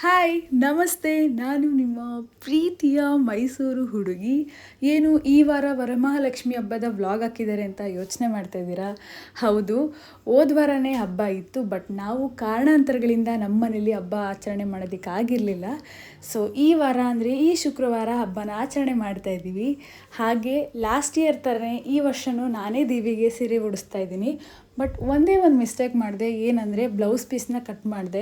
Hi ನಮಸ್ತೆ. ನಾನು ನಿಮ್ಮ ಪ್ರೀತಿಯ ಮೈಸೂರು ಹುಡುಗಿ. ಏನು ಈ ವಾರ ವರಮಹಾಲಕ್ಷ್ಮಿ ಹಬ್ಬದ ವ್ಲಾಗ್ ಹಾಕಿದ್ದಾರೆ ಅಂತ ಯೋಚನೆ ಮಾಡ್ತಾ ಇದ್ದೀರಾ? ಹೌದು, ಹೋದ ವಾರನೇ ಹಬ್ಬ ಇತ್ತು. ಬಟ್ ನಾವು ಕಾರಣಾಂತರಗಳಿಂದ ನಮ್ಮ ಮನೇಲಿ ಹಬ್ಬ ಆಚರಣೆ ಮಾಡೋದಕ್ಕಾಗಿರಲಿಲ್ಲ. ಸೊ ಈ ವಾರ ಅಂದರೆ ಈ ಶುಕ್ರವಾರ ಹಬ್ಬನ ಆಚರಣೆ ಮಾಡ್ತಾ ಇದ್ದೀವಿ. ಹಾಗೆ ಲಾಸ್ಟ್ ಇಯರ್ ಥರನೇ ಈ ವರ್ಷವೂ ನಾನೇ ದೇವಿಗೆ ಸೀರೆ ಉಡಿಸ್ತಾ ಇದ್ದೀನಿ. ಬಟ್ ಒಂದೇ ಒಂದು ಮಿಸ್ಟೇಕ್ ಮಾಡಿದೆ. ಏನಂದರೆ ಬ್ಲೌಸ್ ಪೀಸ್ನ ಕಟ್ ಮಾಡಿದೆ.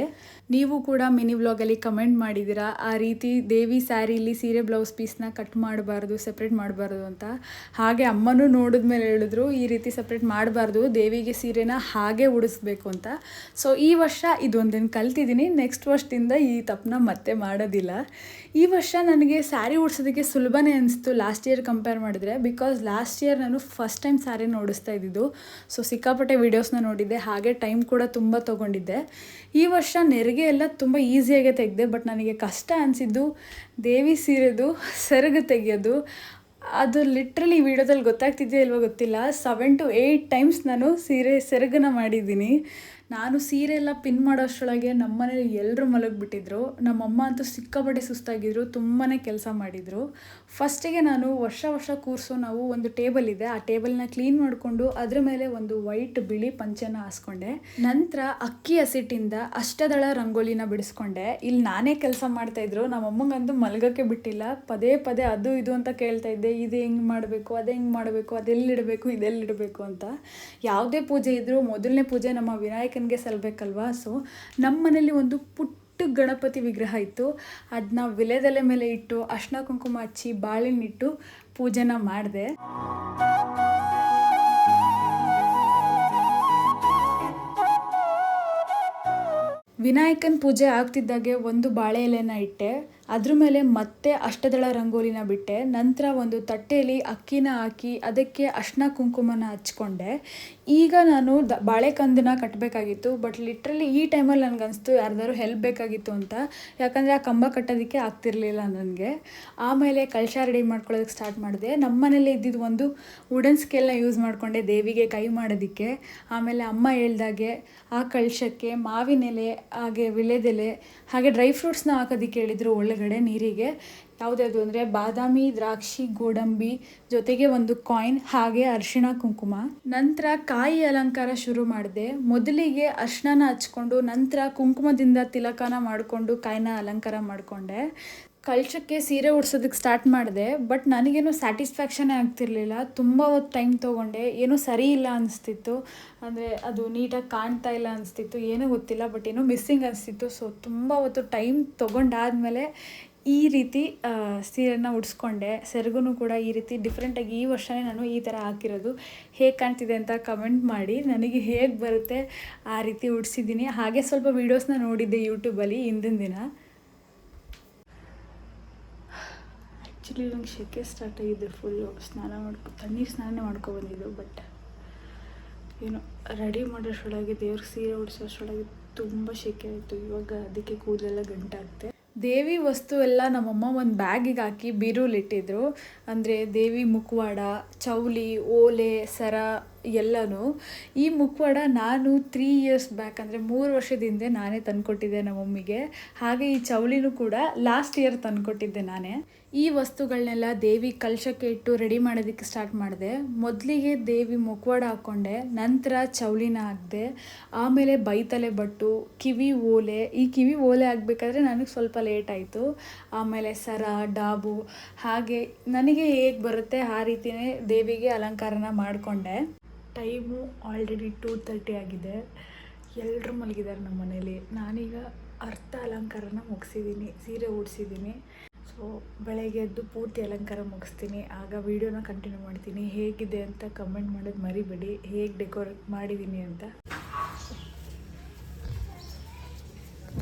ನೀವು ಕೂಡ ಮಿನಿ ವ್ಲಾಗಲ್ಲಿ ಕಮೆಂಟ್ ಮಾಡಿದ್ದೀರಾ, ಆ ರೀತಿ ದೇವಿ ಸ್ಯಾರಿಲಿ ಸೀರೆ ಬ್ಲೌಸ್ ಪೀಸ್ನ ಕಟ್ ಮಾಡಬಾರ್ದು, ಸಪ್ರೇಟ್ ಮಾಡಬಾರ್ದು ಅಂತ. ಹಾಗೆ ಅಮ್ಮನೂ ನೋಡಿದ್ಮೇಲೆ ಹೇಳಿದ್ರು, ಈ ರೀತಿ ಸಪ್ರೇಟ್ ಮಾಡಬಾರ್ದು, ದೇವಿಗೆ ಸೀರೆನ ಹಾಗೆ ಉಡಿಸ್ಬೇಕು ಅಂತ. ಸೊ ಈ ವರ್ಷ ಇದೊಂದನ್ನು ಕಲ್ತಿದ್ದೀನಿ. ನೆಕ್ಸ್ಟ್ ವರ್ಷದಿಂದ ಈ ತಪ್ಪನ್ನ ಮತ್ತೆ ಮಾಡೋದಿಲ್ಲ. ಈ ವರ್ಷ ನನಗೆ ಸ್ಯಾರಿ ಉಡ್ಸೋದಕ್ಕೆ ಸುಲಭನೇ ಅನಿಸ್ತು ಲಾಸ್ಟ್ ಇಯರ್ ಕಂಪೇರ್ ಮಾಡಿದ್ರೆ. ಬಿಕಾಸ್ ಲಾಸ್ಟ್ ಇಯರ್ ನಾನು ಫಸ್ಟ್ ಟೈಮ್ ಸ್ಯಾರಿನ ಉಡಿಸ್ತಾ ಇದ್ದಿದ್ದು. ಸೊ ಸಿಕ್ಕಾಪಟ್ಟೆ ವೀಡಿಯೋಸ್ನ ನೋಡಿದ್ದೆ, ಹಾಗೆ ಟೈಮ್ ಕೂಡ ತುಂಬ ತೊಗೊಂಡಿದ್ದೆ. ಈ ವರ್ಷ ನೆರಿಗೆ ಎಲ್ಲ ತುಂಬ ಈಸಿಯಾಗೆ ತೆಗೆದೆ. ಬಟ್ ನನಗೆ ಕಷ್ಟ ಅನಿಸಿದ್ದು ದೇವಿ ಸೀರೆದು ಸೆರಗು ತೆಗೆಯೋದು. ಅದು ಲಿಟ್ರಲಿ ವೀಡಿಯೋದಲ್ಲಿ ಗೊತ್ತಾಗ್ತಿದೆಯೋ ಇಲ್ವೋ ಗೊತ್ತಿಲ್ಲ, 7 to 8 ಟೈಮ್ಸ್ ನಾನು ಸೆರಗನ್ನ ಮಾಡಿದ್ದೀನಿ. ನಾನು ಸೀರೆ ಎಲ್ಲ ಪಿನ್ ಮಾಡೋಷ್ಟರೊಳಗೆ ನಮ್ಮ ಮನೇಲಿ ಎಲ್ಲರೂ ಮಲಗಿಬಿಟ್ಟಿದ್ರು. ನಮ್ಮಮ್ಮ ಅಂತೂ ಸಿಕ್ಕಾಪಟ್ಟೆ ಸುಸ್ತಾಗಿದ್ರು, ತುಂಬಾ ಕೆಲಸ ಮಾಡಿದರು. ಫಸ್ಟಿಗೆ ನಾನು ವರ್ಷ ಕೂರಿಸೋ ನಾವು ಒಂದು ಟೇಬಲ್ ಇದೆ, ಆ ಟೇಬಲ್ನ ಕ್ಲೀನ್ ಮಾಡಿಕೊಂಡು ಅದ್ರ ಮೇಲೆ ಒಂದು ವೈಟ್ ಬಿಳಿ ಪಂಚೆನ ಹಾಸ್ಕೊಂಡೆ. ನಂತರ ಅಕ್ಕಿ ಹಸಿಟ್ಟಿಂದ ಅಷ್ಟದಳ ರಂಗೋಲಿನ ಬಿಡಿಸ್ಕೊಂಡೆ. ಇಲ್ಲಿ ನಾನೇ ಕೆಲಸ ಮಾಡ್ತಾಯಿದ್ರು, ನಮ್ಮಮ್ಮಂಗಂತೂ ಮಲಗೋಕ್ಕೆ ಬಿಟ್ಟಿಲ್ಲ. ಪದೇ ಅದು ಇದು ಅಂತ ಕೇಳ್ತಾ ಇದ್ದೆ, ಇದು ಹೆಂಗೆ ಮಾಡಬೇಕು, ಅದು ಹೆಂಗೆ ಮಾಡಬೇಕು, ಅದೆಲ್ಲಿಡಬೇಕು, ಇದೆಲ್ಲಿಡಬೇಕು ಅಂತ. ಯಾವುದೇ ಪೂಜೆ ಇದ್ದರೂ ಮೊದಲನೇ ಪೂಜೆ ನಮ್ಮ ವಿನಾಯಕನಿಗೆ ಸಲ್ಲಬೇಕಲ್ವಾ. ಸೊ ನಮ್ಮ ಮನೇಲಿ ಒಂದು ಪುಟ್ಟ ಗಣಪತಿ ವಿಗ್ರಹ ಇತ್ತು. ಅದನ್ನ ವಿಳೆದೆಲೆ ಮೇಲೆ ಇಟ್ಟು ಅರ್ಶಿನ ಕುಂಕುಮ ಹಚ್ಚಿ ಬಾಳೆಹಣ್ಣಿಟ್ಟು ಪೂಜೆನ ಮಾಡಿದೆ. ವಿನಾಯಕನ ಪೂಜೆ ಆಗ್ತಿದ್ದಾಗೆ ಒಂದು ಬಾಳೆ ಎಲೆನ ಇಟ್ಟೆ, ಅದ್ರ ಮೇಲೆ ಮತ್ತೆ ಅಷ್ಟದಳ ರಂಗೋಲಿನ ಬಿಟ್ಟೆ. ನಂತರ ಒಂದು ತಟ್ಟೆಯಲ್ಲಿ ಅಕ್ಕಿನ ಹಾಕಿ ಅದಕ್ಕೆ ಅರ್ಶಿನ ಕುಂಕುಮನ ಹಚ್ಕೊಂಡೆ. ಈಗ ನಾನು ಬಾಳೆಕಂದನ್ನ ಕಟ್ಟಬೇಕಾಗಿತ್ತು. ಬಟ್ ಲಿಟ್ರಲಿ ಈ ಟೈಮಲ್ಲಿ ನನಗನ್ನಿಸ್ತು ಯಾರ್ದಾದ್ರು ಹೆಲ್ಪ್ ಬೇಕಾಗಿತ್ತು ಅಂತ. ಯಾಕಂದರೆ ಆ ಕಂಬ ಕಟ್ಟೋದಕ್ಕೆ ಆಗ್ತಿರ್ಲಿಲ್ಲ ನನಗೆ. ಆಮೇಲೆ ಕಳಶ ರೆಡಿ ಮಾಡ್ಕೊಳ್ಳೋದಕ್ಕೆ ಸ್ಟಾರ್ಟ್ ಮಾಡಿದೆ. ನಮ್ಮ ಮನೇಲಿ ಇದ್ದಿದ್ದು ಒಂದು ವುಡನ್ ಸ್ಕೇಲ್ನ ಯೂಸ್ ಮಾಡಿಕೊಂಡೆ ದೇವಿಗೆ ಕೈ ಮಾಡೋದಕ್ಕೆ. ಆಮೇಲೆ ಅಮ್ಮ ಹೇಳ್ದಾಗೆ ಆ ಕಳಶಕ್ಕೆ ಮಾವಿನ ಎಲೆ, ಹಾಗೆ ವಿಳೆದೆಲೆ, ಹಾಗೆ ಡ್ರೈ ಫ್ರೂಟ್ಸ್ನ ಹಾಕೋದಕ್ಕೆ ಹೇಳಿದರು ಒಳಗಡೆ ನೀರಿಗೆ. ಯಾವುದ್ಯಾವುದು ಅಂದರೆ ಬಾದಾಮಿ, ದ್ರಾಕ್ಷಿ, ಗೋಡಂಬಿ, ಜೊತೆಗೆ ಒಂದು ಕಾಯಿನ್, ಹಾಗೆ ಅರಿಶಿಣ ಕುಂಕುಮ. ನಂತರ ಕಾಯಿ ಅಲಂಕಾರ ಶುರು ಮಾಡಿದೆ. ಮೊದಲಿಗೆ ಅರಿಶಿಣನ ಹಚ್ಕೊಂಡು ನಂತರ ಕುಂಕುಮದಿಂದ ತಿಲಕನ ಮಾಡಿಕೊಂಡು ಕಾಯಿನ ಅಲಂಕಾರ ಮಾಡಿಕೊಂಡೆ. ಕಳಶಕ್ಕೆ ಸೀರೆ ಉಡ್ಸೋದಕ್ಕೆ ಸ್ಟಾರ್ಟ್ ಮಾಡಿದೆ. ಬಟ್ ನನಗೇನು ಸ್ಯಾಟಿಸ್ಫ್ಯಾಕ್ಷನೇ ಆಗ್ತಿರ್ಲಿಲ್ಲ. ತುಂಬ ಹೊತ್ತು ಟೈಮ್ ತೊಗೊಂಡೆ. ಏನೋ ಸರಿ ಇಲ್ಲ ಅನಿಸ್ತಿತ್ತು, ಅಂದರೆ ಅದು ನೀಟಾಗಿ ಕಾಣ್ತಾ ಇಲ್ಲ ಅನಿಸ್ತಿತ್ತು, ಏನೂ ಗೊತ್ತಿಲ್ಲ. ಬಟ್ ಏನೋ ಮಿಸ್ಸಿಂಗ್ ಅನಿಸ್ತಿತ್ತು. ಸೊ ತುಂಬ ಹೊತ್ತು ಟೈಮ್ ತೊಗೊಂಡಾದಮೇಲೆ ಈ ರೀತಿ ಸೀರೆನ ಉಡಿಸ್ಕೊಂಡೆ. ಸೆರಗು ಕೂಡ ಈ ರೀತಿ ಡಿಫ್ರೆಂಟಾಗಿ ಈ ವರ್ಷವೇ ನಾನು ಈ ಥರ ಹಾಕಿರೋದು. ಹೇಗೆ ಕಾಣ್ತಿದೆ ಅಂತ ಕಮೆಂಟ್ ಮಾಡಿ. ನನಗೆ ಹೇಗೆ ಬರುತ್ತೆ ಆ ರೀತಿ ಉಡಿಸಿದ್ದೀನಿ. ಹಾಗೆ ಸ್ವಲ್ಪ ವೀಡಿಯೋಸ್ನ ನೋಡಿದ್ದೆ ಯೂಟ್ಯೂಬಲ್ಲಿ ಹಿಂದಿನ ದಿನ. ಆ್ಯಕ್ಚುಲಿ ನಂಗೆ ಸೆಕೆ ಸ್ಟಾರ್ಟ್ ಆಗಿದೆ ಫುಲ್ಲು. ತಣ್ಣೀರು ಸ್ನಾನ ಮಾಡ್ಕೊಬಂದಿದ್ದು. ಬಟ್ ಏನು ರೆಡಿ ಮಾಡೋಷ್ಟರೊಳಗೆ ದೇವ್ರಿಗೆ ಸೀರೆ ಉಡಿಸೋಷ್ಟರೊಳಗೆ ತುಂಬ ಸೆಕೆ ಆಯಿತು. ಇವಾಗ ಅದಕ್ಕೆ ಕೂದಲೆಲ್ಲ ಗಂಟಾಗ್ತೆ. ದೇವಿ ವಸ್ತು ಎಲ್ಲ ನಮ್ಮಮ್ಮ ಒಂದು ಬ್ಯಾಗಿಗೆ ಹಾಕಿ ಬೀರೂಲಿಟ್ಟಿದ್ರು. ಅಂದರೆ ದೇವಿ ಮುಖವಾಡ, ಚೌಲಿ, ಓಲೆ, ಸರ ಎಲ್ಲನೂ. ಈ ಮುಖವಾಡ ನಾನು 3 ಇಯರ್ಸ್ ಬ್ಯಾಕ್, ಅಂದರೆ 3 ವರ್ಷದ ಹಿಂದೆ ನಾನೇ ತಂದುಕೊಟ್ಟಿದ್ದೆ ನಮ್ಮ ಮಮ್ಮಿಗೆ. ಹಾಗೆ ಈ ಚೌಲಿನೂ ಕೂಡ ಲಾಸ್ಟ್ ಇಯರ್ ತಂದುಕೊಟ್ಟಿದ್ದೆ ನಾನೇ. ಈ ವಸ್ತುಗಳನ್ನೆಲ್ಲ ದೇವಿ ಕಲಶಕ್ಕೆ ಇಟ್ಟು ರೆಡಿ ಮಾಡೋದಕ್ಕೆ ಸ್ಟಾರ್ಟ್ ಮಾಡಿದೆ. ಮೊದಲಿಗೆ ದೇವಿ ಮುಖವಾಡ ಹಾಕ್ಕೊಂಡೆ, ನಂತರ ಚೌಲಿನ ಹಾಕಿದೆ, ಆಮೇಲೆ ಬೈತಲೆ ಬಟ್ಟು, ಕಿವಿ ಓಲೆ. ಈ ಕಿವಿ ಓಲೆ ಆಗಬೇಕಾದ್ರೆ ನನಗೆ ಸ್ವಲ್ಪ ಲೇಟ್ ಆಯಿತು. ಆಮೇಲೆ ಸರ, ಡಾಬು, ಹಾಗೆ ನನಗೆ ಹೇಗೆ ಬರುತ್ತೆ ಆ ರೀತಿಯೇ ದೇವಿಗೆ ಅಲಂಕಾರನ ಮಾಡಿಕೊಂಡೆ. ಟೈಮು ಆಲ್ರೆಡಿ 2:30 ಆಗಿದೆ. ಎಲ್ಲರೂ ಮಲಗಿದ್ದಾರೆ ನಮ್ಮ ಮನೇಲಿ. ನಾನೀಗ ಅರ್ಧ ಅಲಂಕಾರನ ಮುಗಿಸಿದ್ದೀನಿ, ಸೀರೆ ಉಡಿಸಿದ್ದೀನಿ. ಸೊ ಬೆಳಗ್ಗೆ ಎದ್ದು ಪೂರ್ತಿ ಅಲಂಕಾರ ಮುಗಿಸ್ತೀನಿ, ಆಗ ವೀಡಿಯೋನ ಕಂಟಿನ್ಯೂ ಮಾಡ್ತೀನಿ. ಹೇಗಿದೆ ಅಂತ ಕಮೆಂಟ್ ಮಾಡೋದು ಮರಿಬೇಡಿ, ಹೇಗೆ ಡೆಕೋರೇಟ್ ಮಾಡಿದ್ದೀನಿ ಅಂತ.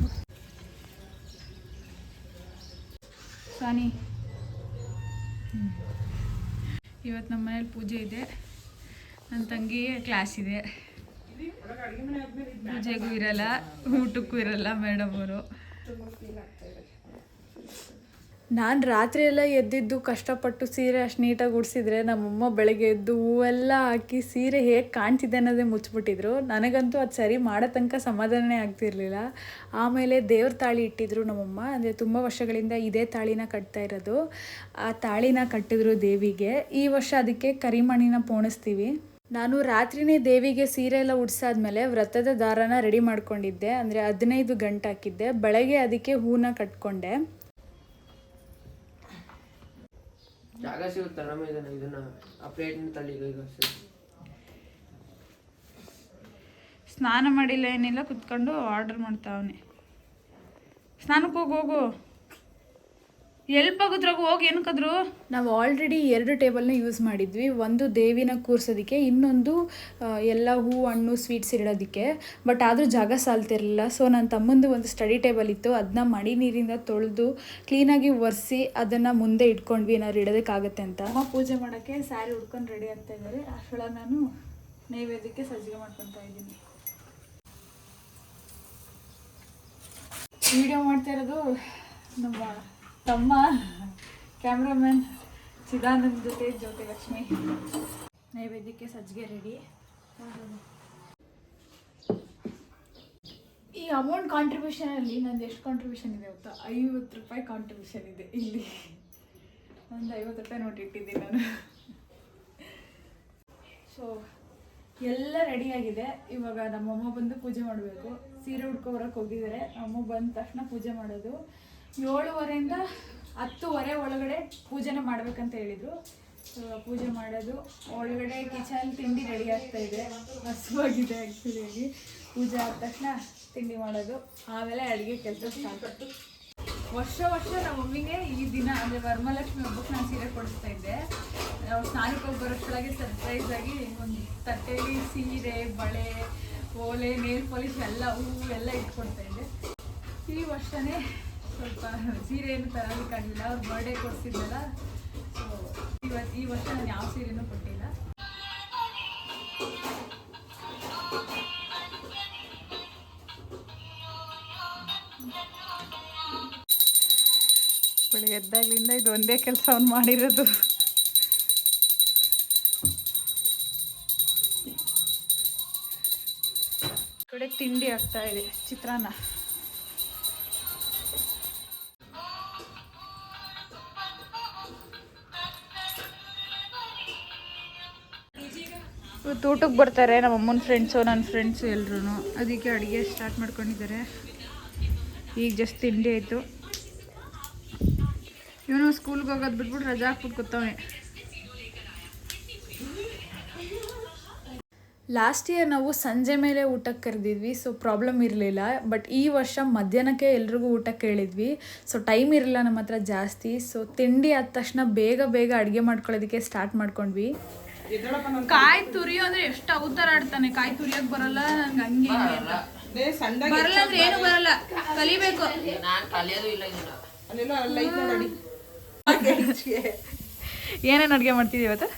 ಸಾನಿ, ಇವತ್ತು ನಮ್ಮ ಮನೇಲಿ ಪೂಜೆ ಇದೆ. ನನ್ನ ತಂಗಿಗೆ ಕ್ಲಾಸ್ ಇದೆ. ಪೂಜೆಗೂ ಇರಲ್ಲ, ಊಟಕ್ಕೂ ಇರಲ್ಲ ಮೇಡಮ್ ಅವರು. ನಾನು ರಾತ್ರಿ ಎಲ್ಲ ಎದ್ದಿದ್ದು ಕಷ್ಟಪಟ್ಟು ಸೀರೆ ಅಷ್ಟು ನೀಟಾಗಿ ಉಡಿಸಿದ್ರೆ ನಮ್ಮಮ್ಮ ಬೆಳಗ್ಗೆ ಎದ್ದು ಹೂವೆಲ್ಲ ಹಾಕಿ ಸೀರೆ ಹೇಗೆ ಕಾಣ್ತಿದೆ ಅನ್ನೋದೇ ಮುಚ್ಚಿಬಿಟ್ಟಿದ್ರು. ನನಗಂತೂ ಅದು ಸರಿ ಮಾಡೋ ತನಕ ಸಮಾಧಾನನೇ ಆಗ್ತಿರ್ಲಿಲ್ಲ. ಆಮೇಲೆ ದೇವ್ರ ತಾಳಿ ಇಟ್ಟಿದ್ರು ನಮ್ಮಮ್ಮ. ಅಂದರೆ ತುಂಬ ವರ್ಷಗಳಿಂದ ಇದೇ ತಾಳಿನ ಕಟ್ತಾ ಇರೋದು. ಆ ತಾಳಿನ ಕಟ್ಟಿದ್ರು ದೇವಿಗೆ. ಈ ವರ್ಷ ಅದಕ್ಕೆ ಕರಿಮಣಿನ ಪೋಣಿಸ್ತೀವಿ. ನಾನು ರಾತ್ರಿನೇ ದೇವಿಗೆ ಸೀರೆ ಎಲ್ಲ ಉಡ್ಸಾದ್ಮೇಲೆ ವ್ರತದ ದಾರನ ರೆಡಿ ಮಾಡ್ಕೊಂಡಿದ್ದೆ. ಅಂದರೆ 15 ಗಂಟೆ ಹಾಕಿದ್ದೆ. ಬೆಳಗ್ಗೆ ಅದಕ್ಕೆ ಹೂನ ಕಟ್ಕೊಂಡೆ. ಜಾಗ ಸಿಗುತ್ತೆ ಆರಾಮ ಇದನ್ನ ಆ ಪ್ಲೇಟ್ನ ತಳ್ಳಿ ಈಗ ಸ್ನಾನ ಮಾಡಿಲ್ಲ ಏನಿಲ್ಲ, ಕುತ್ಕೊಂಡು ಆರ್ಡರ್ ಮಾಡ್ತಾವನೆ. ಸ್ನಾನಕ್ಕೆ ಹೋಗು. ಎಲ್ಪ್ ಆಗುದ್ರಾಗ ಹೋಗಿ ಏನಕ್ಕಾದ್ರು. ನಾವು ಆಲ್ರೆಡಿ 2 ಟೇಬಲ್ನ ಯೂಸ್ ಮಾಡಿದ್ವಿ. ಒಂದು ದೇವಿನ ಕೂರ್ಸೋದಕ್ಕೆ, ಇನ್ನೊಂದು ಎಲ್ಲ ಹೂ ಹಣ್ಣು ಸ್ವೀಟ್ಸ್ ಇಡೋದಕ್ಕೆ. ಬಟ್ ಆದರೂ ಜಾಗ ಸಾಲ್ತಿರಲಿಲ್ಲ. ಸೊ ನನ್ನ ತಮ್ಮಂದು ಒಂದು ಸ್ಟಡಿ ಟೇಬಲ್ ಇತ್ತು, ಅದನ್ನ ಮಡಿ ನೀರಿಂದ ತೊಳೆದು ಕ್ಲೀನಾಗಿ ಒರೆಸಿ ಅದನ್ನು ಮುಂದೆ ಇಟ್ಕೊಂಡ್ವಿ, ಏನಾದ್ರು ಇಡೋದಕ್ಕಾಗತ್ತೆ ಅಂತ. ಅಮ್ಮ ಪೂಜೆ ಮಾಡೋಕ್ಕೆ ಸ್ಯಾರಿ ಉಟ್ಕೊಂಡು ರೆಡಿ ಆಗ್ತಾ ಇದ್ದಾರೆ. ಅಷ್ಟೊಳಗೆ ನಾನು ನೈವೇದ್ಯಕ್ಕೆ ಸಜ್ಜಿಗೆ ಮಾಡ್ಕೊತಾ ಇದ್ದೀನಿ. ವಿಡಿಯೋ ಮಾಡ್ತಾ ಇರೋದು ನಮ್ಮ ತಮ್ಮ ಕ್ಯಾಮ್ರಾಮನ್ ಚಿದಾನಂದ್ ಜೊತೆ ಜ್ಯೋತಿಲಕ್ಷ್ಮಿ. ನೈವೇದ್ಯಕ್ಕೆ ಸಜ್ಜಿಗೆ ರೆಡಿ. ಈ ಅಮೌಂಟ್ ಕಾಂಟ್ರಿಬ್ಯೂಷನಲ್ಲಿ ನಂದು ಎಷ್ಟು ಕಾಂಟ್ರಿಬ್ಯೂಷನ್ ಇದೆ ಗೊತ್ತಾ? 50 ರೂಪಾಯಿ ಕಾಂಟ್ರಿಬ್ಯೂಷನ್ ಇದೆ. ಇಲ್ಲಿ ಒಂದು 50 ರೂಪಾಯಿ ನೋಟ್ ಇಟ್ಟಿದ್ದೀನಿ ನಾನು. ಸೊ ಎಲ್ಲ ರೆಡಿಯಾಗಿದೆ. ಇವಾಗ ನಮ್ಮಮ್ಮ ಬಂದು ಪೂಜೆ ಮಾಡಬೇಕು. ಸೀರೆ ಉಡ್ಕೊಬರಕ್ಕೆ ಹೋಗಿದ್ದಾರೆ. ಅಮ್ಮ ಬಂದ ತಕ್ಷಣ ಪೂಜೆ ಮಾಡೋದು. 7:30ಇಂದ 10:30 ಒಳಗಡೆ ಪೂಜೆನ ಮಾಡ್ಬೇಕಂತ ಹೇಳಿದರು. ಪೂಜೆ ಮಾಡೋದು, ಒಳಗಡೆ ಕಿಚನ್ ತಿಂಡಿ ರೆಡಿ ಆಗ್ತಾ ಇದೆ. ಹಸುವಾಗಿದೆ ಆ್ಯಕ್ಚುಲಿಯಾಗಿ. ಪೂಜೆ ಆದ ತಕ್ಷಣ ತಿಂಡಿ ಮಾಡೋದು, ಆಮೇಲೆ ಅಡುಗೆ ಕೆಲಸ ಸ್ಟಾರ್ಟ್. ವರ್ಷ ನಮ್ಮ ಮಮ್ಮಿಗೆ ಈ ದಿನ ಅಂದರೆ ವರಮಹಾಲಕ್ಷ್ಮಿ ಹಬ್ಬಕ್ಕೆ ನಾನು ಸೀರೆ ಕೊಡಿಸ್ತಾ ಇದ್ದೆ. ನಾವು ಸ್ನಾನಕ್ಕೆ ಹೋಗಿ ಬರೋಷ್ಟೊಳಗೆ ಸರ್ಪ್ರೈಸ್ ಆಗಿ ಒಂದು ತಟ್ಟೆಯಲ್ಲಿ ಸೀರೆ, ಬಳೆ, ಓಲೆ, ನೇಲ್ ಪಾಲಿಶ್ ಎಲ್ಲ ಹೂವು ಎಲ್ಲ ಇಟ್ಕೊಡ್ತಾ ಇದ್ದೆ. ಈ ವರ್ಷನೇ ಸ್ವಲ್ಪ ಸೀರೆ ಏನು ತರೋದಕ್ಕಾಗಲಿಲ್ಲ. ಅವ್ರ ಬರ್ಡೇ ಕೊಡಿಸಿದ್ನಲ್ಲ. ಸೊ ಈ ವರ್ಷ ನಾನು ಯಾವ ಸೀರೆನೂ ಕೊಟ್ಟಿಲ್ಲ. ಬೆಳಿಗ್ಗೆ ಎದ್ದಾಗಲಿಂದ ಇದು ಒಂದೇ ಕೆಲಸ ಅವ್ನು ಮಾಡಿರೋದು. ಕಡೆ ತಿಂಡಿ ಆಗ್ತಾ ಇದೆ, ಚಿತ್ರಾನ್ನ. ಇವತ್ತು ಊಟಕ್ಕೆ ಬರ್ತಾರೆ ನಮ್ಮ ಅಮ್ಮನ ಫ್ರೆಂಡ್ಸು, ನನ್ನ ಫ್ರೆಂಡ್ಸು ಎಲ್ಲರೂ. ಅದಕ್ಕೆ ಅಡುಗೆ ಸ್ಟಾರ್ಟ್ ಮಾಡ್ಕೊಂಡಿದ್ದಾರೆ. ಈಗ ಜಸ್ಟ್ ತಿಂಡಿ ಆಯಿತು. ಇವನು ಸ್ಕೂಲ್ಗೆ ಹೋಗೋದು ಬಿಟ್ಬಿಟ್ಟು ರಜಾ ಹಾಕ್ಬಿಟ್ಟು ಕೂತವನೆ. ಲಾಸ್ಟ್ ಇಯರ್ ನಾವು ಸಂಜೆ ಮೇಲೆ ಊಟಕ್ಕೆ ಕರೆದಿದ್ವಿ. ಸೊ ಪ್ರಾಬ್ಲಮ್ ಇರಲಿಲ್ಲ. ಬಟ್ ಈ ವರ್ಷ ಮಧ್ಯಾಹ್ನಕ್ಕೆ ಎಲ್ರಿಗೂ ಊಟಕ್ಕೆ ಕೇಳಿದ್ವಿ. ಸೊ ಟೈಮ್ ಇರಲಿಲ್ಲ ನಮ್ಮ ಹತ್ರ ಜಾಸ್ತಿ. ಸೊ ತಿಂಡಿ ಆದ ತಕ್ಷಣ ಬೇಗ ಅಡುಗೆ ಮಾಡ್ಕೊಳ್ಳೋದಕ್ಕೆ ಸ್ಟಾರ್ಟ್ ಮಾಡ್ಕೊಂಡ್ವಿ. ಕಾಯಿ ತುರಿಯೋ ಅಂದ್ರೆ ಎಷ್ಟು ಅವತಾರ ಆಡ್ತಾನೆ. ಕಾಯಿ ತುರಿಯೋಕೆ ಬರಲ್ಲ ನಂಗೆ, ಹಂಗೆ ಬರಲ್ಲ ಅಂದ್ರೆ ಏನು ಬರಲ್ಲ, ಕಲಿಬೇಕು. ಏನೇನು ಅಡುಗೆ ಮಾಡ್ತಿದ್ದೀವಿ ಇವತ್ತು?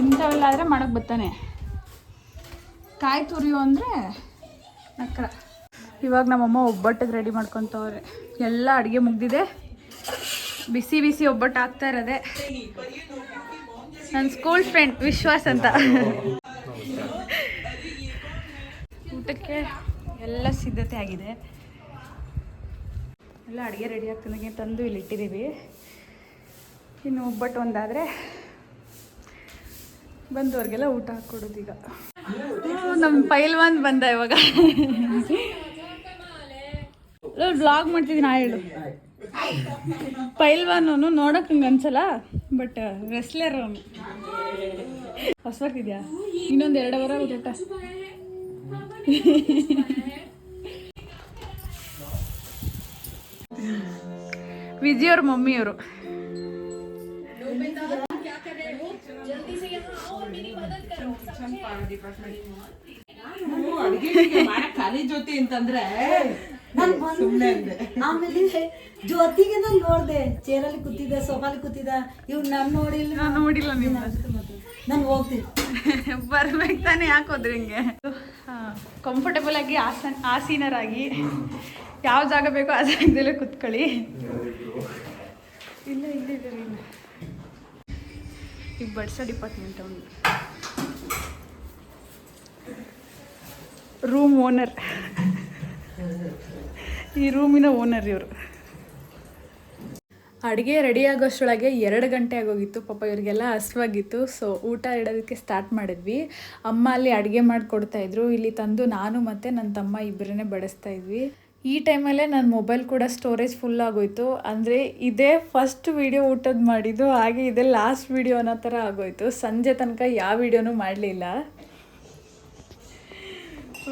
ಇಂಥವೆಲ್ಲ ಆದರೆ ಮಾಡಕ್ಕೆ ಬರ್ತಾನೆ. ಕಾಯಿ ತುರಿಯೋ ಅಂದರೆ ನಕ್ರ. ಇವಾಗ ನಮ್ಮಮ್ಮ ಒಬ್ಬಟ್ಟಿಗೆ ರೆಡಿ ಮಾಡ್ಕೊತವ್ರೆ. ಎಲ್ಲ ಅಡುಗೆ ಮುಗ್ದಿದೆ. ಬಿಸಿ ಒಬ್ಬಟ್ಟು ಆಗ್ತಾ ಇರೋದೆ. ನನ್ನ ಸ್ಕೂಲ್ ಫ್ರೆಂಡ್ ವಿಶ್ವಾಸ್ ಅಂತ. ಊಟಕ್ಕೆ ಎಲ್ಲ ಸಿದ್ಧತೆ ಆಗಿದೆ. ಎಲ್ಲ ಅಡುಗೆ ರೆಡಿ ಆಗ್ತದಂಗೆ ತಂದು ಇಲ್ಲಿ ಇಟ್ಟಿದ್ದೀವಿ. ಇನ್ನು ಒಬ್ಬಟ್ಟು ಒಂದಾದರೆ ಬಂದವ್ರಿಗೆಲ್ಲ ಊಟ ಹಾಕ್ಕೊಡೋದು. ಈಗ ನಮ್ಮ ಪೈಲ್ವಾನ್ ಬಂದ. ಇವಾಗ ವ್ಲಾಗ್ ಮಾಡ್ತಿದ್ದೀನಿ. ಹೇಳು, ಪೈಲ್ವಾನ್ ಅವನು ನೋಡೋಕೆ ಹಂಗೆ ಅನ್ಸಲ್ಲ, ಬಟ್ ರೆಸ್ಲರ್ ಅವನು. ಹೊಸವಾಗಿದ್ಯಾ? ಇನ್ನೊಂದು 2 ಅವರ್ ಊಟ. ವಿಜಯ್ ಅವ್ರ ಮಮ್ಮಿಯವರು. ಖಾಲಿ ಜ್ಯೋತಿ ಅಂತಂದ್ರೆ ಆಮೇಲೆ ಜ್ಯೋತಿಗೆ ನಾನು ನೋಡ್ದೆ, ಚೇರಲ್ಲಿ ಕೂತಿದ್ದ, ಸೋಫಾಲಿ ಕೂತಿದ್ದ. ಇವ್ ನಾನು ನೋಡಿಲ್ಲ ನೀವು ನಾನು ಹೋಗ್ತೀನಿ. ಬರ್ಬೇಕು ತಾನೇ, ಯಾಕೆ ಹೋದ್ರಿ ಹಿಂಗೆ? ಕಂಫರ್ಟಬಲ್ ಆಗಿ ಆಸೀನರಾಗಿ ಯಾವ ಜಾಗ ಬೇಕೋ ಆ ಜಾಗದಲ್ಲೇ ಕುತ್ಕೊಳ್ಳಿ. ಇಲ್ಲ ಇಲ್ಲ ಇಲ್ಲ ಇಲ್ಲ ಈಗ ಬಡ್ಸೋ ಡಿಪಾರ್ಟ್ಮೆಂಟ್ ಅವನು ರೂಮ್ ಓನರ್, ಈ ರೂಮಿನ ಓನರ್ ಇವರು. ಅಡುಗೆ ರೆಡಿ ಆಗೋಷ್ಟರೊಳಗೆ 2 ಗಂಟೆ ಆಗೋಗಿತ್ತು. ಪಾಪ ಇವರಿಗೆಲ್ಲ ಹಸಿವಾಗಿತ್ತು. ಸೊ ಊಟ ಇಡೋದಕ್ಕೆ ಸ್ಟಾರ್ಟ್ ಮಾಡಿದ್ವಿ. ಅಮ್ಮ ಅಲ್ಲಿ ಅಡುಗೆ ಮಾಡಿಕೊಡ್ತಾಯಿದ್ರು. ಇಲ್ಲಿ ತಂದು ನಾನು ಮತ್ತು ನನ್ನ ತಮ್ಮ ಇಬ್ಬರನ್ನೇ ಬಡಿಸ್ತಾ ಇದ್ವಿ. ಈ ಟೈಮಲ್ಲೇ ನನ್ನ ಮೊಬೈಲ್ ಕೂಡ ಸ್ಟೋರೇಜ್ ಫುಲ್ ಆಗೋಯ್ತು. ಅಂದರೆ ಇದೇ ಫಸ್ಟ್ ವೀಡಿಯೋ ಊಟದ ಮಾಡಿದ್ದು, ಹಾಗೆ ಇದೇ ಲಾಸ್ಟ್ ವೀಡಿಯೋ ಅನ್ನೋ ಥರ ಆಗೋಯ್ತು. ಸಂಜೆ ತನಕ ಯಾವ ವೀಡಿಯೋನೂ ಮಾಡಲಿಲ್ಲ.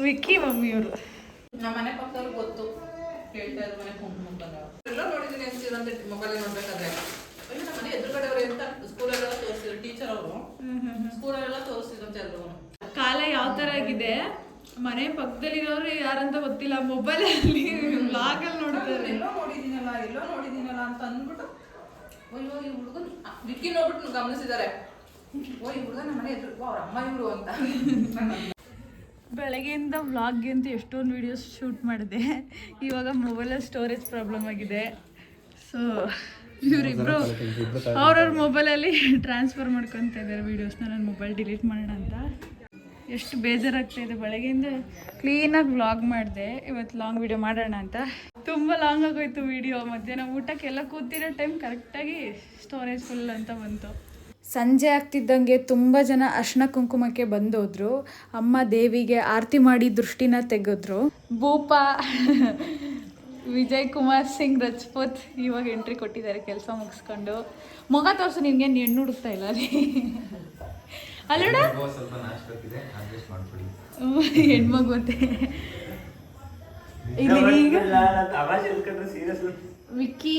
ವಿಕ್ಕಿ ಮಮ್ಮಿಯವರು ನಮ್ಮ ಮನೆ ಪಕ್ಕದವ್ರಿಗೆ ಗೊತ್ತು, ಹೇಳ್ತಾ ಇದ್ರು ಮನೆ ಎಲ್ಲ ನೋಡಿದ್ದೀನಿ ಅಂತಿರಂತೆ ಮೊಬೈಲ್ ನೋಡ್ಬೇಕಾದ್ರೆ. ನಮ್ಮ ಮನೆ ಎದುರುಗಡೆಯವರು ಅಂತ ಸ್ಕೂಲಲ್ಲೆಲ್ಲ ತೋರಿಸಿದ್ರು, ಟೀಚರ್ ಅವರು ಸ್ಕೂಲಲ್ಲೆಲ್ಲ ತೋರಿಸಿದಂತೆ ಎಲ್ಲರೂ. ಕಾಲ ಯಾವ ಥರ ಆಗಿದೆ, ಮನೆ ಪಕ್ಕದಲ್ಲಿರೋರು ಯಾರಂತ ಗೊತ್ತಿಲ್ಲ, ಮೊಬೈಲಲ್ಲಿ ವ್ಲಾಗಲ್ಲಿ ನೋಡ್ತಾರೆ. ಎಲ್ಲೋ ನೋಡಿದ್ದೀನಲ್ಲ ಅಂತ ಅಂದ್ಬಿಟ್ಟು ಅಯ್ಯೋ ಈ ಹುಡುಗನ್ ವಿಕ್ಕಿ ನೋಡ್ಬಿಟ್ಟು ಗಮನಿಸಿದ್ದಾರೆ. ಓ ಈ ಹುಡುಗ ನಮ್ಮ ಮನೆ ಎದುರು ಅವ್ರ ಅಮ್ಮ ಇವರು ಅಂತ. ಬೆಳಗ್ಗೆಯಿಂದ ವ್ಲಾಗ್ಗೆ ಅಂತ ಎಷ್ಟೊಂದು ವೀಡಿಯೋಸ್ ಶೂಟ್ ಮಾಡಿದೆ. ಇವಾಗ ಮೊಬೈಲಲ್ಲಿ ಸ್ಟೋರೇಜ್ ಪ್ರಾಬ್ಲಮ್ ಆಗಿದೆ. ಸೊ ಇವರಿಬ್ಬರು ಅವ್ರವ್ರ ಮೊಬೈಲಲ್ಲಿ ಟ್ರಾನ್ಸ್ಫರ್ ಮಾಡ್ಕೊತಾ ಇದ್ದಾರೆ ವೀಡಿಯೋಸ್ನ. ನನ್ನ ಮೊಬೈಲ್ ಡಿಲೀಟ್ ಮಾಡೋಣ ಅಂತ. ಎಷ್ಟು ಬೇಜಾರಾಗ್ತಾಯಿದೆ. ಬೆಳಗ್ಗೆಯಿಂದ ಕ್ಲೀನಾಗಿ ವ್ಲಾಗ್ ಮಾಡಿದೆ, ಇವತ್ತು ಲಾಂಗ್ ವೀಡಿಯೋ ಮಾಡೋಣ ಅಂತ. ತುಂಬ ಲಾಂಗ್ ಆಗೋಯ್ತು ವೀಡಿಯೋ. ಮಧ್ಯಾಹ್ನ ಊಟಕ್ಕೆಲ್ಲ ಕೂತಿರೋ ಟೈಮ್ ಕರೆಕ್ಟಾಗಿ ಸ್ಟೋರೇಜ್ ಫುಲ್ ಅಂತ ಬಂತು. ಸಂಜೆ ಆಗ್ತಿದ್ದಂಗೆ ತುಂಬ ಜನ ಅರ್ಶಿನ ಕುಂಕುಮಕ್ಕೆ ಬಂದೋದ್ರು. ಅಮ್ಮ ದೇವಿಗೆ ಆರತಿ ಮಾಡಿ ದೃಷ್ಟಿನ ತೆಗೆದ್ರು. ಭೂಪ ವಿಜಯ್ ಕುಮಾರ್ ಸಿಂಗ್ ರಜಪೂತ್ ಇವಾಗ ಎಂಟ್ರಿ ಕೊಟ್ಟಿದ್ದಾರೆ ಕೆಲಸ ಮುಗಿಸ್ಕೊಂಡು. ಮುಖ ತೋರಿಸು, ನಿನ್ಗೆ ಹೆಣ್ಣು ಹುಡುಕ್ತಾ ಇಲ್ಲ ಅಲ್ಲಿ ಅಲ್ಲೋಡ, ಹೆಣ್ಮಗು ಅಂತೆ. ಈಗ ವಿಕ್ಕಿ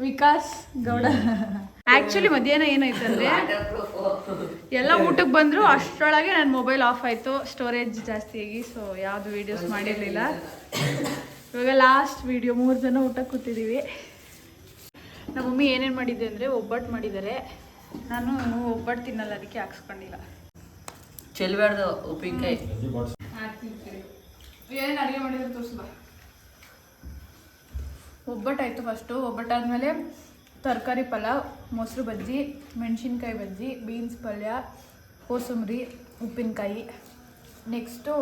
ವಿಕಾಸ್ ಗೌಡ. ಆ್ಯಕ್ಚುಲಿ ಮಧ್ಯಾಹ್ನ ಏನಾಯ್ತಂದರೆ ಎಲ್ಲ ಊಟಕ್ಕೆ ಬಂದರು, ಅಷ್ಟರೊಳಗೆ ನನ್ನ ಮೊಬೈಲ್ ಆಫ್ ಆಯಿತು, ಸ್ಟೋರೇಜ್ ಜಾಸ್ತಿ ಆಗಿ. ಸೊ ಯಾವುದು ವೀಡಿಯೋಸ್ ಮಾಡಿರಲಿಲ್ಲ. ಇವಾಗ ಲಾಸ್ಟ್ ವೀಡಿಯೋ 3 ಜನ ಊಟಕ್ಕೆ ಕೂತಿದ್ದೀವಿ. ನಮ್ಮ ಮಮ್ಮಿ ಏನೇನು ಮಾಡಿದ್ದೆ ಅಂದರೆ ಒಬ್ಬಟ್ಟು ಮಾಡಿದ್ದಾರೆ. ನಾನು ಒಬ್ಬಟ್ಟು ತಿನ್ನಲ್ಲ, ಅದಕ್ಕೆ ಹಾಕ್ಸ್ಕೊಂಡಿಲ್ಲ. ಚೆಲ್ಬಾರ್ದು ಉಪ್ಪಿನಕಾಯಿ. ಏನೇನು ಅಡುಗೆ ಮಾಡಿದ್ರೆ ತೋರಿಸ್ಬಾ. ಒಬ್ಬಟ್ಟಾಯಿತು ಫಸ್ಟು. ಒಬ್ಬಟ್ಟಾದಮೇಲೆ ತರಕಾರಿ ಪಲಾವ್, ಮೊಸರು ಬಜ್ಜಿ, ಮೆಣಸಿನ್ಕಾಯಿ ಬಜ್ಜಿ, ಬೀನ್ಸ್ ಪಲ್ಯ, ಕೋಸಂಬರಿ, ಉಪ್ಪಿನಕಾಯಿ. ನೆಕ್ಸ್ಟು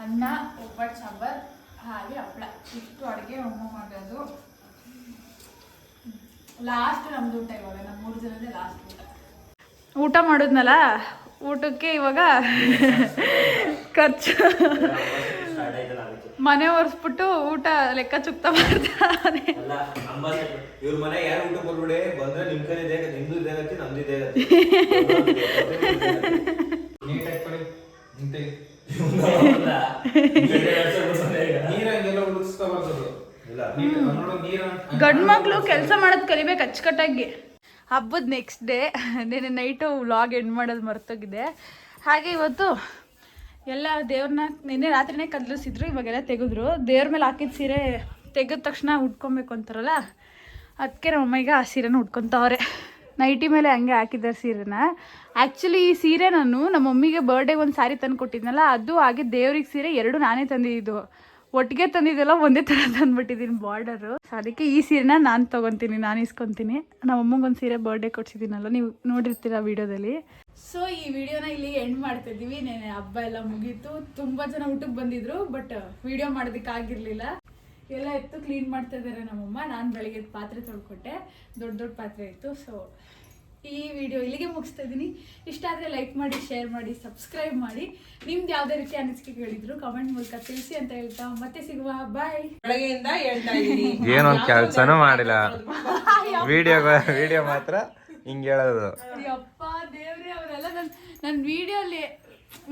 ಅನ್ನ, ಒಬ್ಬಟ್ಟು ಸಾಂಬಾರು, ಹಾಗೆ ಹಪ್ಪಳ. ಇಷ್ಟು ಅಡುಗೆ ಅಮ್ಮ ಮಾಡೋದು. ಲಾಸ್ಟ್ ನಮ್ಮದು ಊಟ. ಇವಾಗ ನಮ್ಮ 3 ಜನದೇ ಲಾಸ್ಟ್ ಊಟ ಮಾಡಿದ್ನಲ್ಲ, ಊಟಕ್ಕೆ ಇವಾಗ ಖರ್ಚು ಮನೆ ಒರೆಸ್ಬಿಟ್ಟು ಊಟ ಲೆಕ್ಕ ಚುಕ್ತಾ ಮಾಡ್ತಾರೆ. ಇವ್ರ ಮನೆ ಯಾರು ಊಟ ಬರ್ಬಿಡಿ, ಬಂದ್ರೆ ನಿಮ್ ಕೈ ಇದೆ, ನಿಮ್ದು ಇದೆ ಆಗತ್ತೆ, ನಮ್ದು ಇದೆ ಆಗತ್ತೆ. ನೀಟಾಗಿ ಕೊಡಿ, ನೀಟಾಗಿ ನೀರಂಗೆಲ್ಲ ಉಳಿಸ್ಕೋಬಾರ್ದು. ಗಂಡು ಮಕ್ಕಳು ಕೆಲಸ ಮಾಡೋದು ಕಲಿಬೇಕು ಅಚ್ಚುಕಟ್ಟಾಗಿ. ಹಬ್ಬದ ನೆಕ್ಸ್ಟ್ ಡೇ ನೆನ್ನೆ ನೈಟು ವ್ಲಾಗ್ ಎಂಡ್ ಮಾಡೋದು ಮರ್ತೋಗಿದೆ. ಹಾಗೆ ಇವತ್ತು ಎಲ್ಲ ದೇವ್ರನ್ನ ನಿನ್ನೆ ರಾತ್ರಿನೇ ಕದಲಿಸಿದ್ರು, ಇವಾಗೆಲ್ಲ ತೆಗೆದ್ರು. ದೇವ್ರ ಮೇಲೆ ಹಾಕಿದ ಸೀರೆ ತೆಗೆದ ತಕ್ಷಣ ಉಟ್ಕೊಬೇಕು ಅಂತಾರಲ್ಲ, ಅದಕ್ಕೆ ನಮ್ಮ ಈಗ ಆ ಸೀರೆನ ಉಟ್ಕೊತಾವ್ರೆ. ನೈಟಿ ಮೇಲೆ ಹಂಗೆ ಹಾಕಿದ್ದಾರೆ ಸೀರೆನ. ಆ್ಯಕ್ಚುಲಿ ಈ ಸೀರೆ ನಾನು ನಮ್ಮ ಮಮ್ಮಿಗೆ ಬರ್ಡೇಗೆ ಒಂದು ಸ್ಯಾರಿ ತಂದು ಕೊಟ್ಟಿದ್ನಲ್ಲ, ಅದು ಹಾಗೆ ದೇವ್ರಿಗೆ ಸೀರೆ 2 ನಾನೇ ತಂದಿದ್ದು. ಒಟ್ಟಿಗೆ ತಂದಿದ್ದೆಲ್ಲ ಒಂದೇ ಥರ ತಂದುಬಿಟ್ಟಿದ್ದೀನಿ ಬಾರ್ಡರು. ಸೊ ಅದಕ್ಕೆ ಈ ಸೀರೆನ ನಾನು ತೊಗೊತೀನಿ, ನಾನು ಇಸ್ಕೊತೀನಿ. ನಮ್ಮ ಅಮ್ಮಂಗೆ ಒಂದು ಸೀರೆ ಬರ್ಡೇ ಕೊಡ್ಸಿದ್ದೀನಲ್ಲ, ನೀವು ನೋಡಿರ್ತೀರ ವೀಡಿಯೋದಲ್ಲಿ. ಸೊ ಈ ವಿಡಿಯೋನ ಇಲ್ಲಿ ಎಂಡ್ ಮಾಡ್ತಿದ್ದೀವಿ. ನೆನೆ ಹಬ್ಬ ಎಲ್ಲ ಮುಗೀತು. ತುಂಬ ಜನ ಊಟಕ್ಕೆ ಬಂದಿದ್ರು, ಬಟ್ ವಿಡಿಯೋ ಮಾಡೋದಕ್ಕಾಗಿರಲಿಲ್ಲ. ಎಲ್ಲ ಎತ್ತು ಕ್ಲೀನ್ ಮಾಡ್ತಾ ಇದ್ದಾರೆ ನಮ್ಮಮ್ಮ. ನಾನು ಬೆಳಗ್ಗೆ ಪಾತ್ರೆ ತೊಳ್ಕೊಟ್ಟೆ, ದೊಡ್ಡ ದೊಡ್ಡ ಪಾತ್ರೆ ಇತ್ತು. ಸೊ ಈ ವಿಡಿಯೋ ಇಲ್ಲಿಗೆ ಮುಗಿಸ್ತಾ ಇದ್ದೀನಿ. ಇಷ್ಟ ಆದರೆ ಲೈಕ್ ಮಾಡಿ, ಶೇರ್ ಮಾಡಿ, ಸಬ್ಸ್ಕ್ರೈಬ್ ಮಾಡಿ. ನಿಮ್ದು ಯಾವುದೇ ರೀತಿ ಅನಿಸಿಕೆಗಳಿದ್ರು ಕಮೆಂಟ್ ಮೂಲಕ ತಿಳಿಸಿ ಅಂತ ಹೇಳ್ತಾ ಮತ್ತೆ ಸಿಗುವ. ಬಾಯ್. ಬೆಳಗ್ಗೆಯಿಂದ ಹೇಳ್ತಾ ಇದ್ದೀನಿ, ಏನೊಂದ್ ಕೆಲ್ಸನೂ ಮಾಡಿಲ್ಲ. ವಿಡಿಯೋ ಮಾತ್ರ ಹಿಂಗೆ ಹೇಳೋದು. ಯಪ್ಪ ದೇವ್ರೆ, ಅವರೆಲ್ಲ ನನ್ನ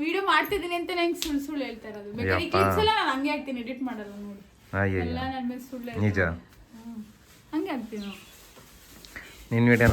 ವಿಡಿಯೋ ಮಾಡ್ತಿದ್ದೀನಿ ಅಂತ ನಂಗೆ ಸುಳ್ಳು ಹೇಳ್ತಾ ಇರೋದು. ಬೇಕಾದ್ರೆ ಈ ಕ್ಲಿಪ್ಸ್ ಎಲ್ಲ ನಾನು ಹಂಗೆ ಹಾಕ್ತೀನಿ, ಎಡಿಟ್ ಮಾಡಲ್ಲ ನೋಡಿ. ಎಲ್ಲ ನನ್ನ ಮೇಲೆ ಸುಳ್ಳು ನಿಜ, ಹಂಗೆ ಹಾಕ್ತೀನಿ. ನಿನ್ನ ವಿಡಿಯೋ